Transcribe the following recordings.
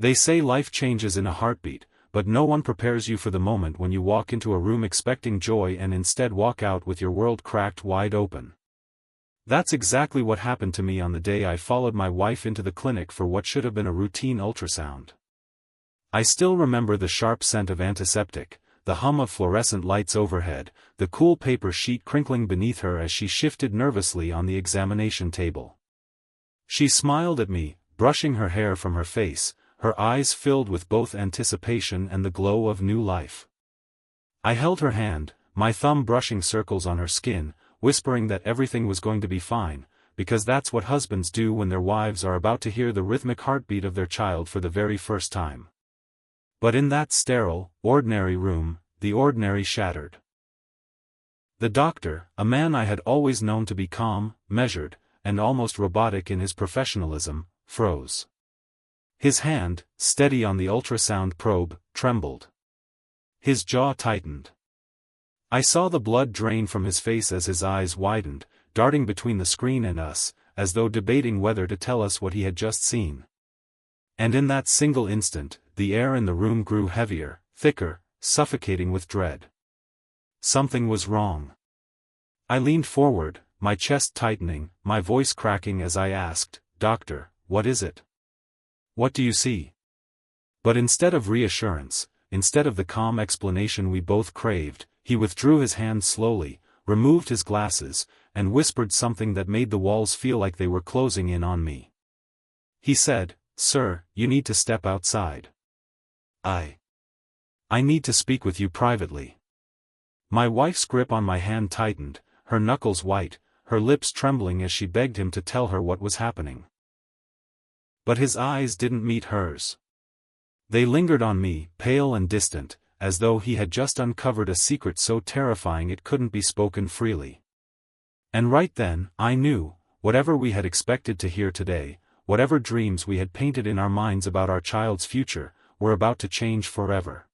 They say life changes in a heartbeat, but no one prepares you for the moment when you walk into a room expecting joy and instead walk out with your world cracked wide open. That's exactly what happened to me on the day I followed my wife into the clinic for what should have been a routine ultrasound. I still remember the sharp scent of antiseptic, the hum of fluorescent lights overhead, the cool paper sheet crinkling beneath her as she shifted nervously on the examination table. She smiled at me, brushing her hair from her face, her eyes filled with both anticipation and the glow of new life. I held her hand, my thumb brushing circles on her skin, whispering that everything was going to be fine, because that's what husbands do when their wives are about to hear the rhythmic heartbeat of their child for the very first time. But in that sterile, ordinary room, the ordinary shattered. The doctor, a man I had always known to be calm, measured, and almost robotic in his professionalism, froze. His hand, steady on the ultrasound probe, trembled. His jaw tightened. I saw the blood drain from his face as his eyes widened, darting between the screen and us, as though debating whether to tell us what he had just seen. And in that single instant, the air in the room grew heavier, thicker, suffocating with dread. Something was wrong. I leaned forward, my chest tightening, my voice cracking as I asked, "Doctor, what is it? What do you see?" But instead of reassurance, instead of the calm explanation we both craved, he withdrew his hand slowly, removed his glasses, and whispered something that made the walls feel like they were closing in on me. He said, "Sir, you need to step outside. I need to speak with you privately." My wife's grip on my hand tightened, her knuckles white, her lips trembling as she begged him to tell her what was happening. But his eyes didn't meet hers. They lingered on me, pale and distant, as though he had just uncovered a secret so terrifying it couldn't be spoken freely. And right then, I knew, whatever we had expected to hear today, whatever dreams we had painted in our minds about our child's future, were about to change forever.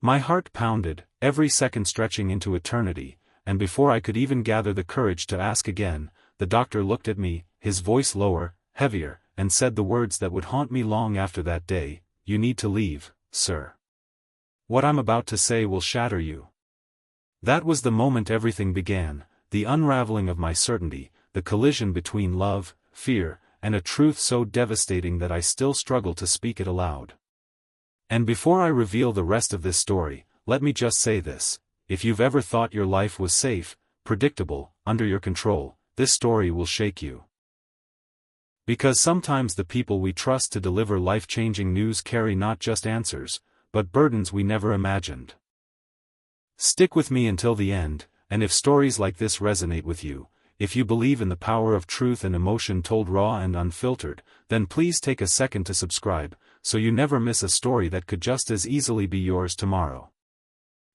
My heart pounded, every second stretching into eternity, and before I could even gather the courage to ask again, the doctor looked at me, his voice lower, heavier, and said the words that would haunt me long after that day, "You need to leave, sir. What I'm about to say will shatter you." That was the moment everything began, the unraveling of my certainty, the collision between love, fear, and a truth so devastating that I still struggle to speak it aloud. And before I reveal the rest of this story, let me just say this: if you've ever thought your life was safe, predictable, under your control, this story will shake you. Because sometimes the people we trust to deliver life-changing news carry not just answers, but burdens we never imagined. Stick with me until the end, and if stories like this resonate with you, if you believe in the power of truth and emotion told raw and unfiltered, then please take a second to subscribe, so you never miss a story that could just as easily be yours tomorrow.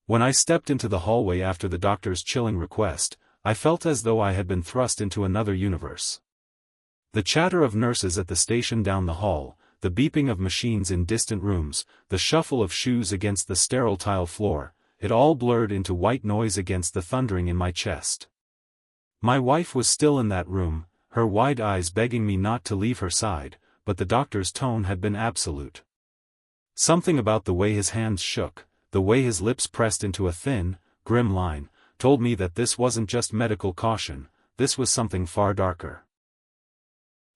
When I stepped into the hallway after the doctor's chilling request, I felt as though I had been thrust into another universe. The chatter of nurses at the station down the hall, the beeping of machines in distant rooms, the shuffle of shoes against the sterile tile floor, it all blurred into white noise against the thundering in my chest. My wife was still in that room, her wide eyes begging me not to leave her side, but the doctor's tone had been absolute. Something about the way his hands shook, the way his lips pressed into a thin, grim line, told me that this wasn't just medical caution, this was something far darker.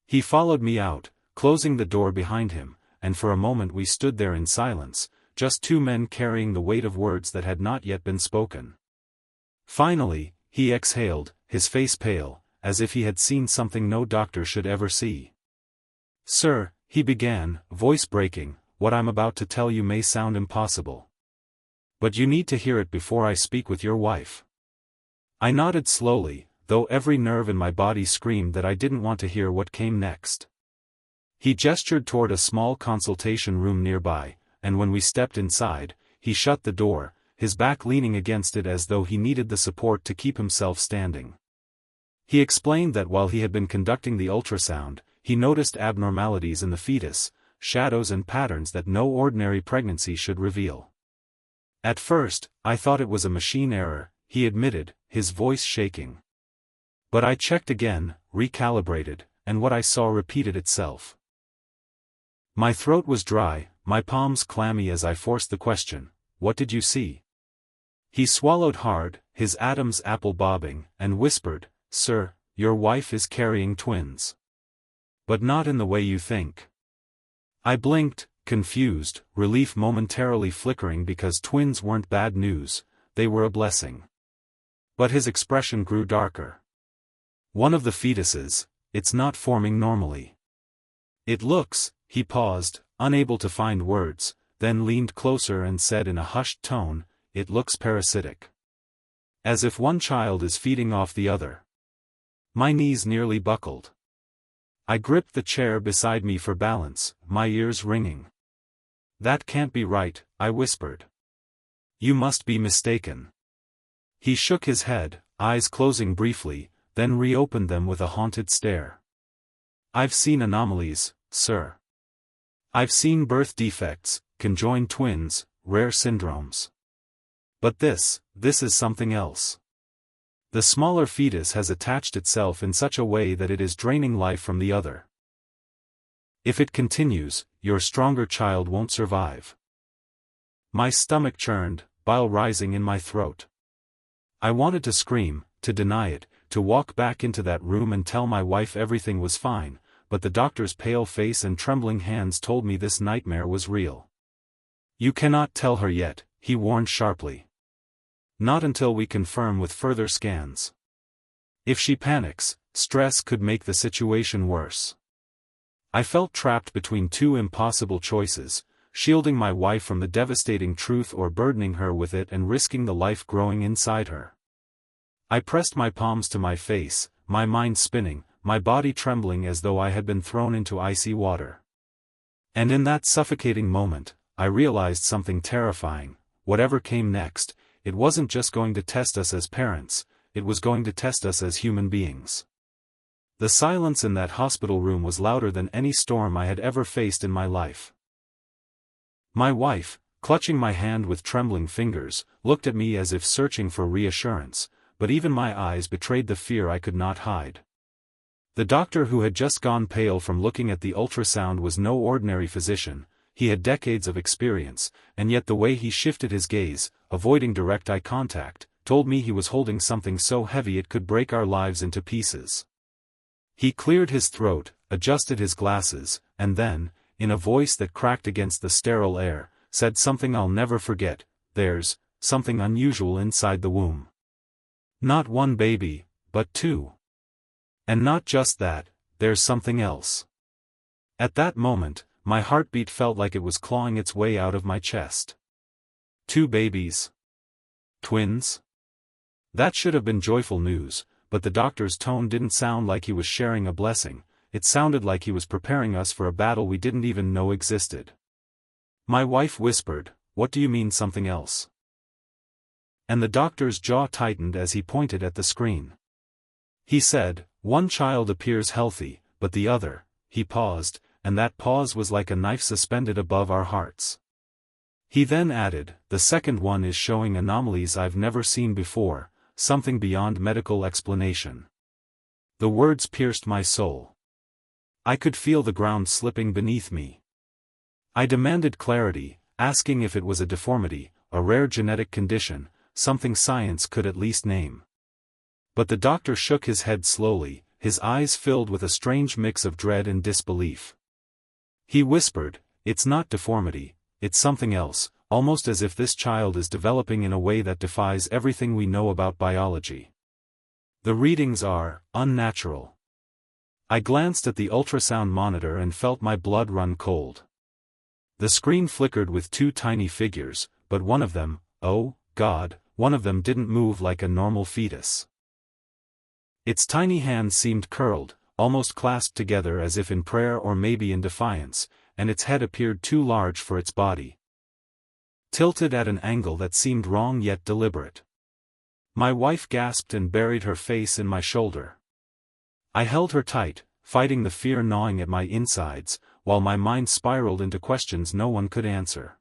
He followed me out, closing the door behind him, and for a moment we stood there in silence, just two men carrying the weight of words that had not yet been spoken. Finally, he exhaled, his face pale, as if he had seen something no doctor should ever see. "Sir," he began, voice breaking, "what I'm about to tell you may sound impossible. But you need to hear it before I speak with your wife." I nodded slowly, though every nerve in my body screamed that I didn't want to hear what came next. He gestured toward a small consultation room nearby, and when we stepped inside, he shut the door, his back leaning against it as though he needed the support to keep himself standing. He explained that while he had been conducting the ultrasound, he noticed abnormalities in the fetus, shadows and patterns that no ordinary pregnancy should reveal. "At first, I thought it was a machine error," he admitted, his voice shaking. "But I checked again, recalibrated, and what I saw repeated itself. My throat was dry, my palms clammy as I forced the question, "What did you see?" He swallowed hard, his Adam's apple bobbing, and whispered, "Sir, your wife is carrying twins. But not in the way you think." I blinked, confused, relief momentarily flickering because twins weren't bad news, they were a blessing. But his expression grew darker. "One of the fetuses, it's not forming normally. It looks," he paused, unable to find words, then leaned closer and said in a hushed tone, "It looks parasitic. As if one child is feeding off the other." My knees nearly buckled. I gripped the chair beside me for balance, my ears ringing. "That can't be right," I whispered. "You must be mistaken." He shook his head, eyes closing briefly, then reopened them with a haunted stare. "I've seen anomalies, sir. I've seen birth defects, conjoined twins, rare syndromes. But this is something else. The smaller fetus has attached itself in such a way that it is draining life from the other. If it continues, your stronger child won't survive." My stomach churned, bile rising in my throat. I wanted to scream, to deny it, to walk back into that room and tell my wife everything was fine, but the doctor's pale face and trembling hands told me this nightmare was real. "You cannot tell her yet," he warned sharply. "Not until we confirm with further scans. If she panics, stress could make the situation worse." I felt trapped between two impossible choices, shielding my wife from the devastating truth or burdening her with it and risking the life growing inside her. I pressed my palms to my face, my mind spinning, my body trembling as though I had been thrown into icy water. And in that suffocating moment, I realized something terrifying. Whatever came next, it wasn't just going to test us as parents, it was going to test us as human beings. The silence in that hospital room was louder than any storm I had ever faced in my life. My wife, clutching my hand with trembling fingers, looked at me as if searching for reassurance, but even my eyes betrayed the fear I could not hide. The doctor who had just gone pale from looking at the ultrasound was no ordinary physician. He had decades of experience, and yet the way he shifted his gaze, avoiding direct eye contact, told me he was holding something so heavy it could break our lives into pieces. He cleared his throat, adjusted his glasses, and then, in a voice that cracked against the sterile air, said something I'll never forget, "There's something unusual inside the womb. Not one baby, but two. And not just that, there's something else." At that moment, my heartbeat felt like it was clawing its way out of my chest. 2 babies. Twins? That should have been joyful news, but the doctor's tone didn't sound like he was sharing a blessing, it sounded like he was preparing us for a battle we didn't even know existed. My wife whispered, "What do you mean something else?" And the doctor's jaw tightened as he pointed at the screen. He said, "One child appears healthy, but the other," he paused, and that pause was like a knife suspended above our hearts. He then added, "The second one is showing anomalies I've never seen before, something beyond medical explanation." The words pierced my soul. I could feel the ground slipping beneath me. I demanded clarity, asking if it was a deformity, a rare genetic condition, something science could at least name. But the doctor shook his head slowly, his eyes filled with a strange mix of dread and disbelief. He whispered, "It's not deformity, it's something else, almost as if this child is developing in a way that defies everything we know about biology. The readings are unnatural." I glanced at the ultrasound monitor and felt my blood run cold. The screen flickered with 2 tiny figures, but one of them, oh, God, one of them didn't move like a normal fetus. Its tiny hands seemed curled, almost clasped together as if in prayer or maybe in defiance, and its head appeared too large for its body. Tilted at an angle that seemed wrong yet deliberate. My wife gasped and buried her face in my shoulder. I held her tight, fighting the fear gnawing at my insides, while my mind spiraled into questions no one could answer.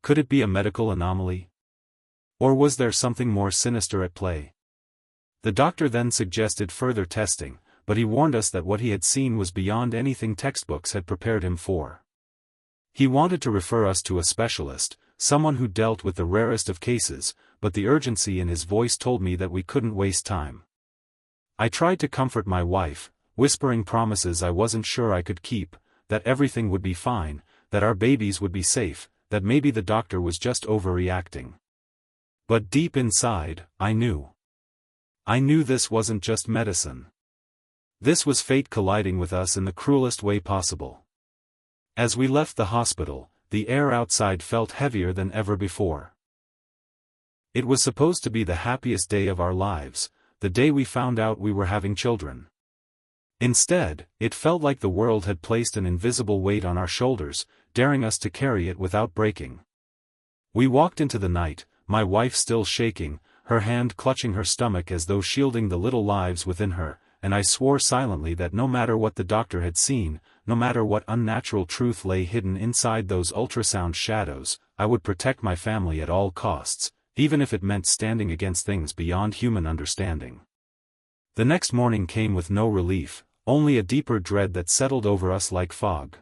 Could it be a medical anomaly? Or was there something more sinister at play? The doctor then suggested further testing, but he warned us that what he had seen was beyond anything textbooks had prepared him for. He wanted to refer us to a specialist, someone who dealt with the rarest of cases, but the urgency in his voice told me that we couldn't waste time. I tried to comfort my wife, whispering promises I wasn't sure I could keep, that everything would be fine, that our babies would be safe, that maybe the doctor was just overreacting. But deep inside, I knew. I knew this wasn't just medicine. This was fate colliding with us in the cruelest way possible. As we left the hospital, the air outside felt heavier than ever before. It was supposed to be the happiest day of our lives, the day we found out we were having children. Instead, it felt like the world had placed an invisible weight on our shoulders, daring us to carry it without breaking. We walked into the night, my wife still shaking, her hand clutching her stomach as though shielding the little lives within her, and I swore silently that no matter what the doctor had seen, no matter what unnatural truth lay hidden inside those ultrasound shadows, I would protect my family at all costs, even if it meant standing against things beyond human understanding. The next morning came with no relief, only a deeper dread that settled over us like fog.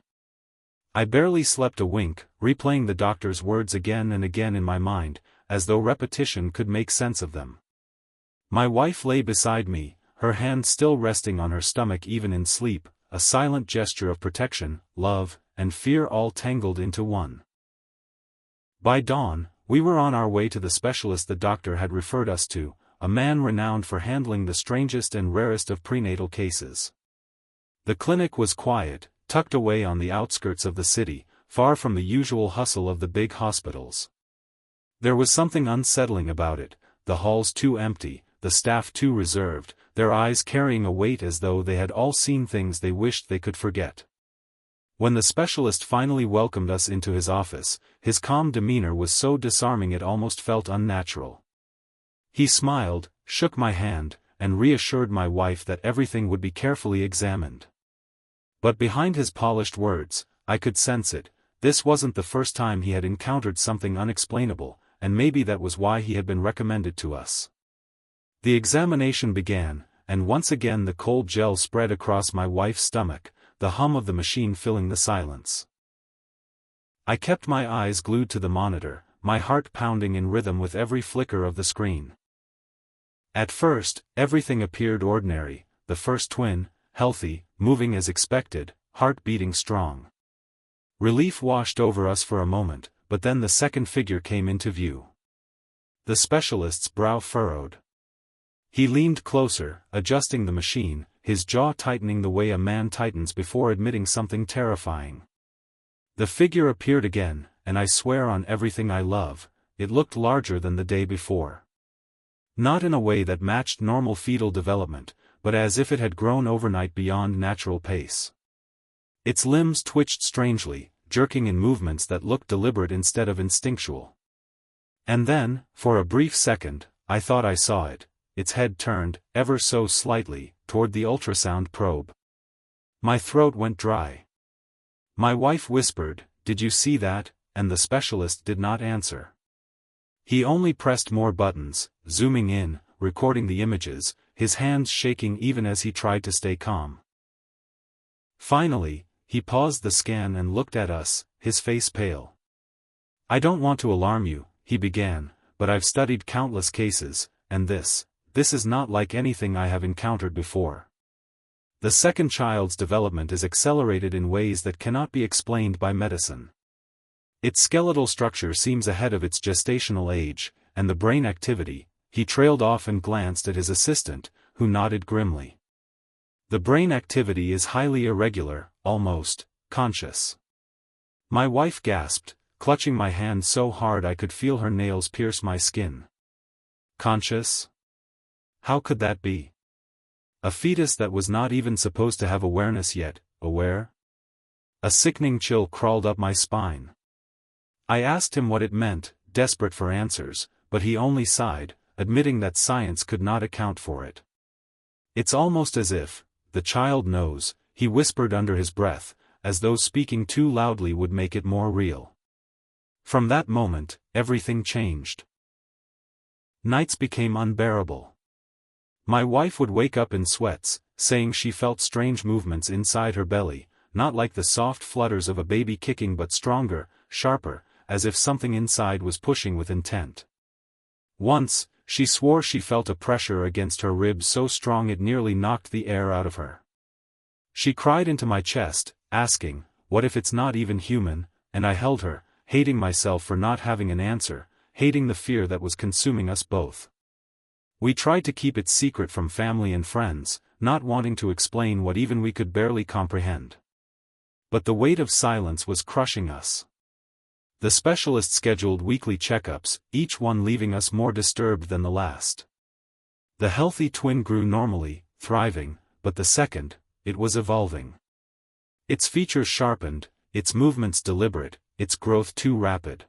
I barely slept a wink, replaying the doctor's words again and again in my mind, as though repetition could make sense of them. My wife lay beside me, her hand still resting on her stomach even in sleep, a silent gesture of protection, love, and fear all tangled into one. By dawn, we were on our way to the specialist the doctor had referred us to, a man renowned for handling the strangest and rarest of prenatal cases. The clinic was quiet, tucked away on the outskirts of the city, far from the usual hustle of the big hospitals. There was something unsettling about it, the halls too empty, the staff too reserved, their eyes carrying a weight as though they had all seen things they wished they could forget. When the specialist finally welcomed us into his office, his calm demeanor was so disarming it almost felt unnatural. He smiled, shook my hand, and reassured my wife that everything would be carefully examined. But behind his polished words, I could sense it, this wasn't the first time he had encountered something unexplainable, and maybe that was why he had been recommended to us. The examination began, and once again the cold gel spread across my wife's stomach, the hum of the machine filling the silence. I kept my eyes glued to the monitor, my heart pounding in rhythm with every flicker of the screen. At first, everything appeared ordinary, the first twin, healthy, moving as expected, heart beating strong. Relief washed over us for a moment, but then the second figure came into view. The specialist's brow furrowed. He leaned closer, adjusting the machine, his jaw tightening the way a man tightens before admitting something terrifying. The figure appeared again, and I swear on everything I love, it looked larger than the day before. Not in a way that matched normal fetal development, but as if it had grown overnight beyond natural pace. Its limbs twitched strangely, jerking in movements that looked deliberate instead of instinctual. And then, for a brief second, I thought I saw it, its head turned, ever so slightly, toward the ultrasound probe. My throat went dry. My wife whispered, "Did you see that?" and the specialist did not answer. He only pressed more buttons, zooming in, recording the images, his hands shaking even as he tried to stay calm. Finally, he paused the scan and looked at us, his face pale. "I don't want to alarm you," he began, "but I've studied countless cases, and this is not like anything I have encountered before. The second child's development is accelerated in ways that cannot be explained by medicine. Its skeletal structure seems ahead of its gestational age, and the brain activity." He trailed off and glanced at his assistant, who nodded grimly. "The brain activity is highly irregular, almost conscious." My wife gasped, clutching my hand so hard I could feel her nails pierce my skin. Conscious? How could that be? A fetus that was not even supposed to have awareness yet, aware? A sickening chill crawled up my spine. I asked him what it meant, desperate for answers, but he only sighed, admitting that science could not account for it. "It's almost as if, the child knows," he whispered under his breath, as though speaking too loudly would make it more real. From that moment, everything changed. Nights became unbearable. My wife would wake up in sweats, saying she felt strange movements inside her belly, not like the soft flutters of a baby kicking but stronger, sharper, as if something inside was pushing with intent. Once, she swore she felt a pressure against her ribs so strong it nearly knocked the air out of her. She cried into my chest, asking, "What if it's not even human?" and I held her, hating myself for not having an answer, hating the fear that was consuming us both. We tried to keep it secret from family and friends, not wanting to explain what even we could barely comprehend. But the weight of silence was crushing us. The specialist scheduled weekly checkups, each one leaving us more disturbed than the last. The healthy twin grew normally, thriving, but the second, it was evolving. Its features sharpened, its movements deliberate, its growth too rapid.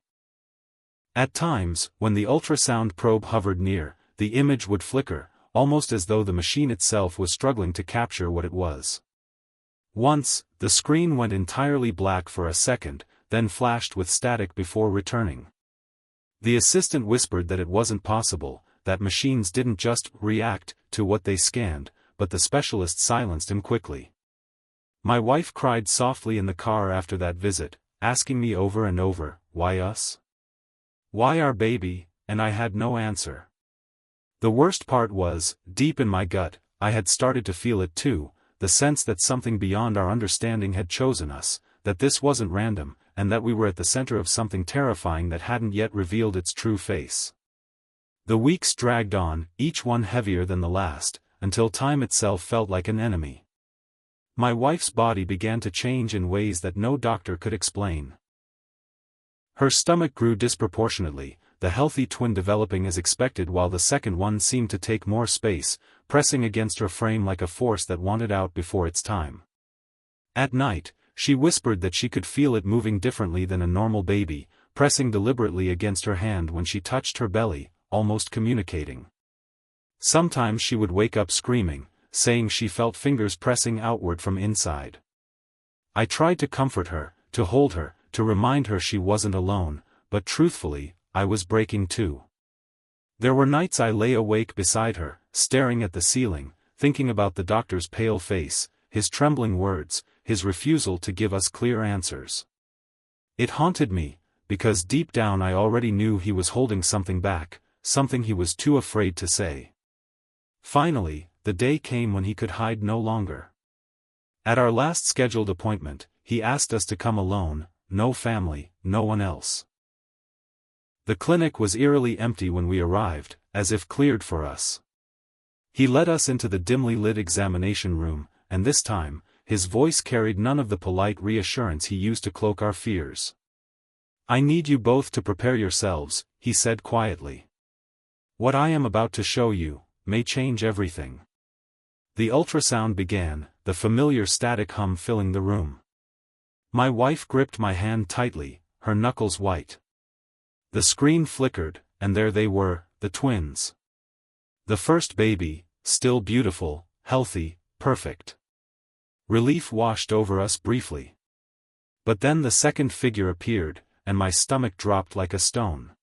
At times, when the ultrasound probe hovered near, the image would flicker, almost as though the machine itself was struggling to capture what it was. Once, the screen went entirely black for a second, then flashed with static before returning. The assistant whispered that it wasn't possible, that machines didn't just react to what they scanned, but the specialist silenced him quickly. My wife cried softly in the car after that visit, asking me over and over, "Why us? Why our baby?" and I had no answer. The worst part was, deep in my gut, I had started to feel it too, the sense that something beyond our understanding had chosen us, that this wasn't random, and that we were at the center of something terrifying that hadn't yet revealed its true face. The weeks dragged on, each one heavier than the last, until time itself felt like an enemy. My wife's body began to change in ways that no doctor could explain. Her stomach grew disproportionately, the healthy twin developing as expected while the second one seemed to take more space, pressing against her frame like a force that wanted out before its time. At night, she whispered that she could feel it moving differently than a normal baby, pressing deliberately against her hand when she touched her belly, almost communicating. Sometimes she would wake up screaming, saying she felt fingers pressing outward from inside. I tried to comfort her, to hold her, to remind her she wasn't alone, but truthfully, I was breaking too. There were nights I lay awake beside her, staring at the ceiling, thinking about the doctor's pale face, his trembling words, his refusal to give us clear answers. It haunted me, because deep down I already knew he was holding something back, something he was too afraid to say. Finally, the day came when he could hide no longer. At our last scheduled appointment, he asked us to come alone, no family, no one else. The clinic was eerily empty when we arrived, as if cleared for us. He led us into the dimly lit examination room, and this time, his voice carried none of the polite reassurance he used to cloak our fears. "I need you both to prepare yourselves," he said quietly. "What I am about to show you may change everything." The ultrasound began, the familiar static hum filling the room. My wife gripped my hand tightly, her knuckles white. The screen flickered, and there they were, the twins. The first baby, still beautiful, healthy, perfect. Relief washed over us briefly. But then the second figure appeared, and my stomach dropped like a stone.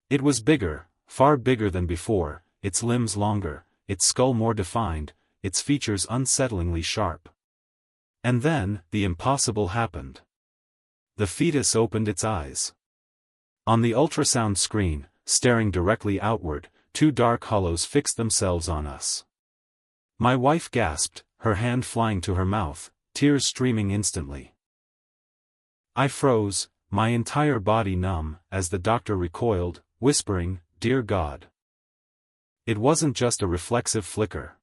It was bigger, far bigger than before, its limbs longer, its skull more defined, its features unsettlingly sharp. And then, the impossible happened. The fetus opened its eyes. On the ultrasound screen, staring directly outward, two dark hollows fixed themselves on us. My wife gasped, her hand flying to her mouth, tears streaming instantly. I froze, my entire body numb, as the doctor recoiled, whispering, "Dear God." It wasn't just a reflexive flicker.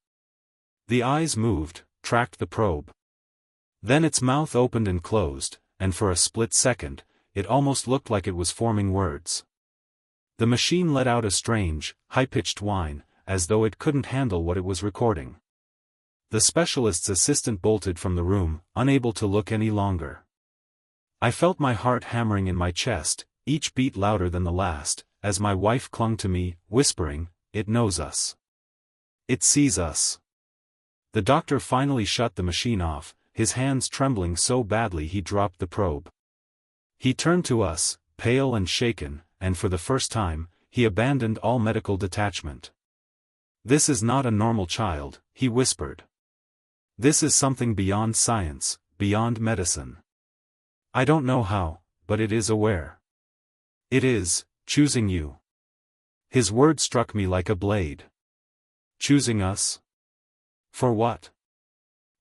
The eyes moved, tracked the probe. Then its mouth opened and closed, and for a split second, it almost looked like it was forming words. The machine let out a strange, high-pitched whine, as though it couldn't handle what it was recording. The specialist's assistant bolted from the room, unable to look any longer. I felt my heart hammering in my chest, each beat louder than the last, as my wife clung to me, whispering, "It knows us. It sees us." The doctor finally shut the machine off, his hands trembling so badly he dropped the probe. He turned to us, pale and shaken, and for the first time, he abandoned all medical detachment. "This is not a normal child," he whispered. "This is something beyond science, beyond medicine. I don't know how, but it is aware. It is, choosing you. His word struck me like a blade. Choosing us? For what?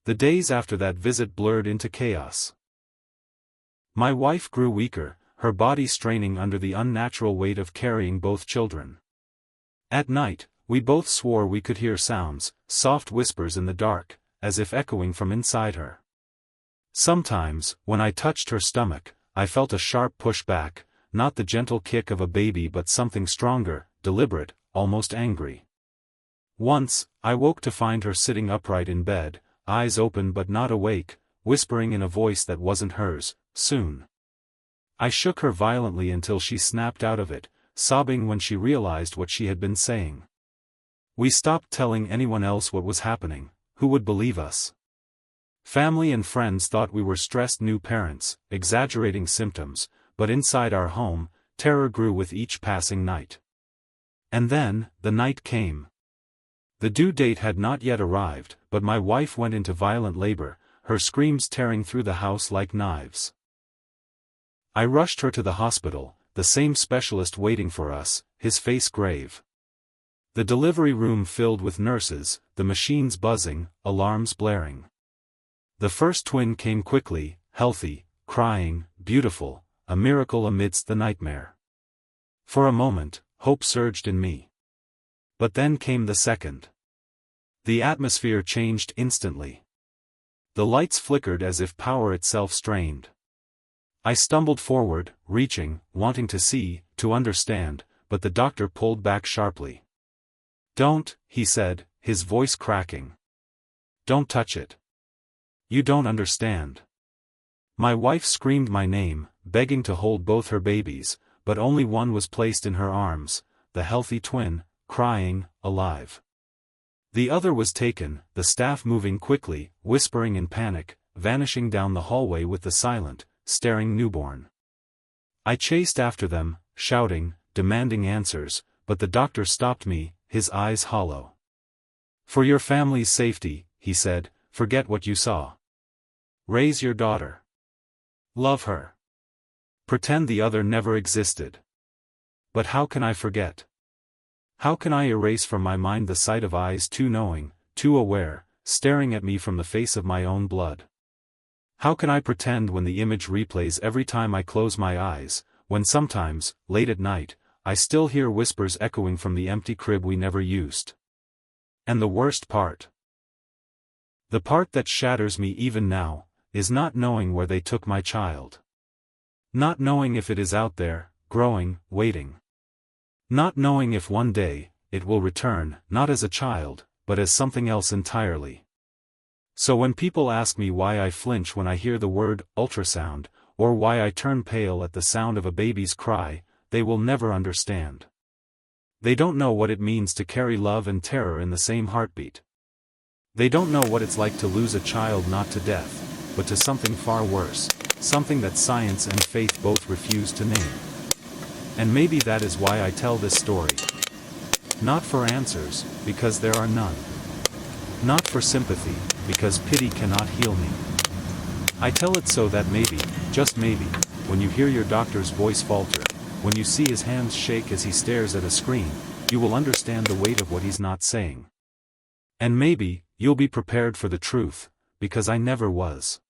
The days after that visit blurred into chaos. My wife grew weaker, her body straining under the unnatural weight of carrying both children. At night, we both swore we could hear sounds, soft whispers in the dark, as if echoing from inside her. Sometimes, when I touched her stomach, I felt a sharp push back, not the gentle kick of a baby but something stronger, deliberate, almost angry. Once, I woke to find her sitting upright in bed, eyes open but not awake, whispering in a voice that wasn't hers, "Soon." I shook her violently until she snapped out of it, sobbing when she realized what she had been saying. We stopped telling anyone else what was happening. Who would believe us? Family and friends thought we were stressed new parents, exaggerating symptoms, but inside our home, terror grew with each passing night. And then, the night came. The due date had not yet arrived, but my wife went into violent labor, her screams tearing through the house like knives. I rushed her to the hospital, the same specialist waiting for us, his face grave. The delivery room filled with nurses, the machines buzzing, alarms blaring. The first twin came quickly, healthy, crying, beautiful, a miracle amidst the nightmare. For a moment, hope surged in me. But then came the second. The atmosphere changed instantly. The lights flickered as if power itself strained. I stumbled forward, reaching, wanting to see, to understand, but the doctor pulled back sharply. "Don't," he said, his voice cracking. "Don't touch it. You don't understand." My wife screamed my name, begging to hold both her babies, but only one was placed in her arms, the healthy twin, crying, alive. The other was taken, the staff moving quickly, whispering in panic, vanishing down the hallway with the silent, staring newborn. I chased after them, shouting, demanding answers, but the doctor stopped me, his eyes hollow. "For your family's safety," he said, "forget what you saw. Raise your daughter. Love her. Pretend the other never existed." But how can I forget? How can I erase from my mind the sight of eyes too knowing, too aware, staring at me from the face of my own blood? How can I pretend when the image replays every time I close my eyes, when sometimes, late at night, I still hear whispers echoing from the empty crib we never used? And the worst part, the part that shatters me even now, is not knowing where they took my child. Not knowing if it is out there, growing, waiting. Not knowing if one day, it will return, not as a child, but as something else entirely. So when people ask me why I flinch when I hear the word ultrasound, or why I turn pale at the sound of a baby's cry, they will never understand. They don't know what it means to carry love and terror in the same heartbeat. They don't know what it's like to lose a child not to death, but to something far worse, something that science and faith both refuse to name. And maybe that is why I tell this story. Not for answers, because there are none. Not for sympathy, because pity cannot heal me. I tell it so that maybe, just maybe, when you hear your doctor's voice falter, when you see his hands shake as he stares at a screen, you will understand the weight of what he's not saying. And maybe, you'll be prepared for the truth, because I never was.